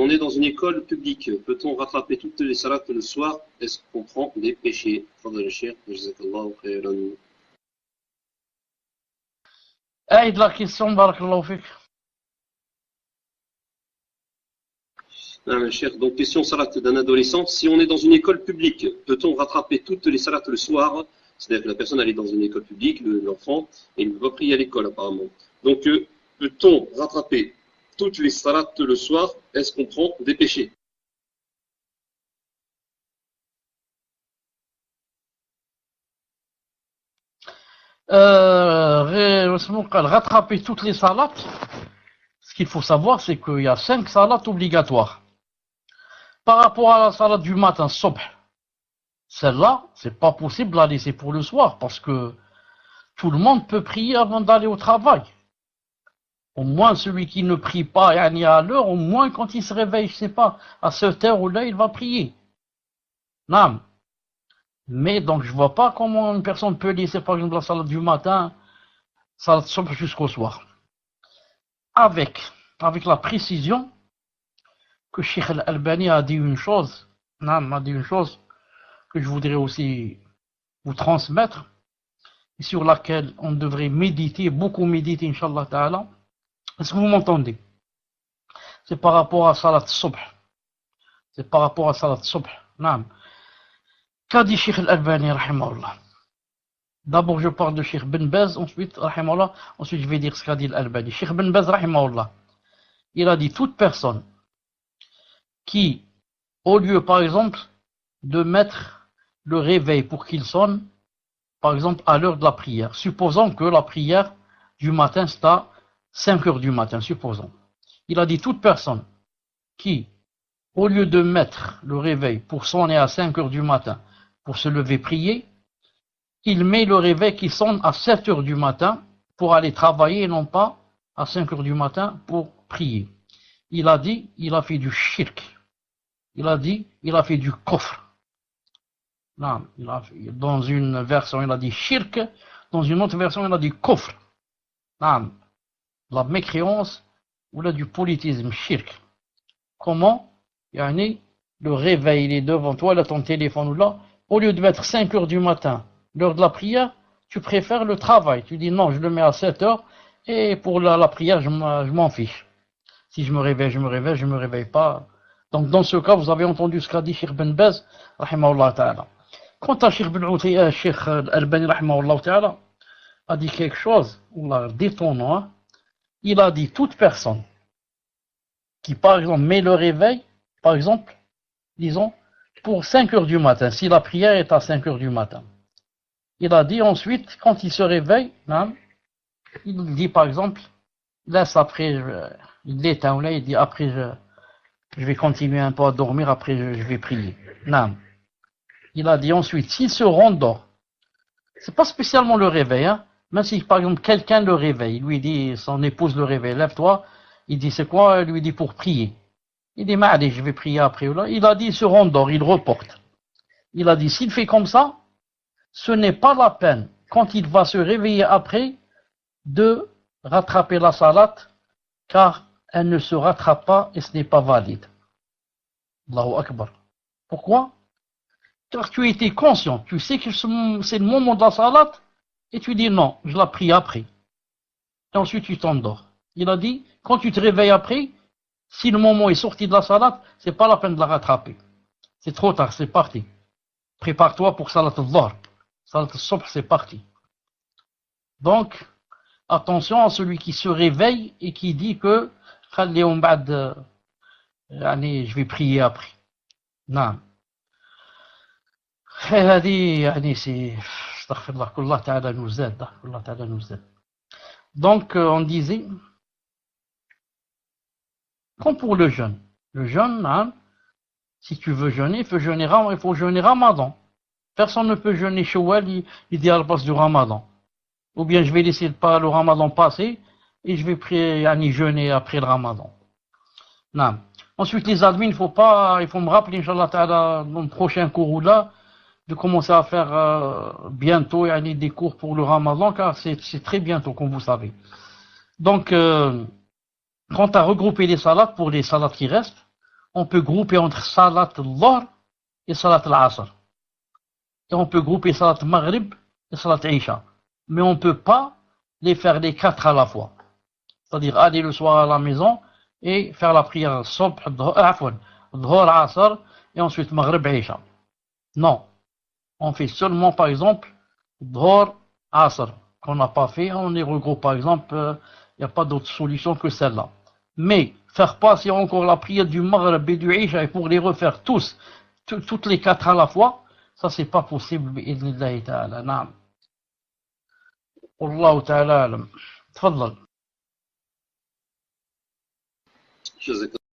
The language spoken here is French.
on est dans une école publique, peut-on rattraper toutes les salats le soir? Est-ce qu'on prend des péchés? أعيد la question, barakallahu fik. Donc, question salat d'un adolescent. Si on est dans une école publique, peut-on rattraper toutes les salats le soir? C'est-à-dire que la personne elle est dans une école publique, l'enfant, et il ne peut pas prier à l'école apparemment. Donc, peut-on rattraper toutes les salats le soir? Est-ce qu'on prend des péchés? Rattraper toutes les salats, ce qu'il faut savoir, c'est qu'il y a 5 salats obligatoires. Par rapport à la salat du matin, subh, celle-là, c'est pas possible de la laisser pour le soir, parce que tout le monde peut prier avant d'aller au travail. Au moins, celui qui ne prie pas à l'heure, au moins quand il se réveille, je sais pas, à cette heure ou là, il va prier. Non. Mais donc, je vois pas comment une personne peut laisser, par exemple, la salat du matin, salat subh jusqu'au soir. Avec la précision que Cheikh Al-Albani a dit une chose, que je voudrais aussi vous transmettre, et sur laquelle on devrait méditer, beaucoup méditer, Inch'Allah Ta'ala. Est-ce que vous m'entendez? C'est par rapport à Salat Subh. Qu'a dit Cheikh Al-Albani, rahimahullah? D'abord, je parle de Cheikh Ben Baz, ensuite, rahimahullah, ensuite je vais dire ce qu'a dit Al-Albani. Cheikh Ben Baz, rahimahullah, il a dit toute personne qui, au lieu, par exemple, de mettre le réveil pour qu'il sonne, par exemple, à l'heure de la prière, supposons que la prière du matin, c'est à 5 heures du matin, supposons. Il a dit toute personne qui, au lieu de mettre le réveil pour sonner à 5 heures du matin, pour se lever prier, il met le réveil qui sonne à 7 heures du matin pour aller travailler et non pas à 5 heures du matin pour prier. Il a dit, il a fait du shirk. Il a dit, il a fait du kufr. Non, dans une version, il a dit shirk. Dans une autre version, il a dit kufr. Non, la mécréance ou là du politisme, shirk. Comment? Yani, le réveil, il est devant toi, là, ton téléphone ou là. Au lieu de mettre 5 heures du matin, l'heure de la prière, tu préfères le travail. Tu dis non, je le mets à 7 heures et pour la prière, je m'en fiche. Si je me réveille, je me réveille pas. Donc dans ce cas, vous avez entendu ce qu'a dit Cheikh Ben Baz, rahimahullah ta'ala. Quant à Cheikh Al-Albani, rahimahullah ta'ala, a dit quelque chose, détonnant, il a dit toute personne qui, par exemple, met le réveil, par exemple, disons, pour 5 heures du matin, si la prière est à 5 heures du matin. Il a dit ensuite, quand il se réveille, il dit par exemple, laisse après, il l'éteint là, il dit après je vais continuer un peu à dormir, après je vais prier. Non. Il a dit ensuite, s'il se rendort, c'est pas spécialement le réveil, même si par exemple quelqu'un le réveille, lui dit, son épouse le réveille, lève-toi, il dit c'est quoi? Il lui dit pour prier. Il dit, allez, je vais prier après. Là. Il a dit, il se rendort, il reporte. Il a dit, s'il fait comme ça, ce n'est pas la peine, quand il va se réveiller après, de rattraper la salat, car elle ne se rattrape pas et ce n'est pas valide. Allahu Akbar. Pourquoi? Car tu étais conscient, tu sais que c'est le moment de la salat, et tu dis non, je la prie après. Et ensuite tu t'endors. Il a dit, quand tu te réveilles après, si le moment est sorti de la salat, c'est pas la peine de la rattraper. C'est trop tard, c'est parti. Prépare-toi pour salat al-Dhahr. Salat al-Subh, c'est parti. Donc, attention à celui qui se réveille et qui dit que je vais prier après. Non. Donc, on disait, comme pour le jeûne. Le jeûne, si tu veux jeûner, il faut jeûner Ramadan. Personne ne peut jeûner Shawwal, il dit à la place du Ramadan. Ou bien je vais laisser le Ramadan passer et je vais jeûner après le Ramadan. Non. Ensuite, les admins, il faut me rappeler, Inch'Allah Ta'ala, dans le prochain cours là, de commencer à faire bientôt des cours pour le Ramadan, car c'est très bientôt, comme vous savez. Donc, quand tu as regroupé les salades pour les salades qui restent, on peut grouper entre Salat al-Dhuhr et Salat al-Asr. Et on peut grouper Salat al-Maghrib et Salat al-Isha. Mais on ne peut pas les faire les 4 à la fois. C'est-à-dire aller le soir à la maison et faire la prière Subh, Dhuhr, Asr et ensuite Maghrib, Isha. Non. On fait seulement par exemple Dhuhr, Asr. Qu'on n'a pas fait, on les regroupe par exemple, il n'y a pas d'autre solution que celle-là. Mais faire passer encore la prière du Maghrib et du Isha et pour les refaire tous, toutes les 4 à la fois, ça c'est pas possible. Bi'idhnillahi ta'ala. Naam. Wallahu ta'ala alam. Tfaddal.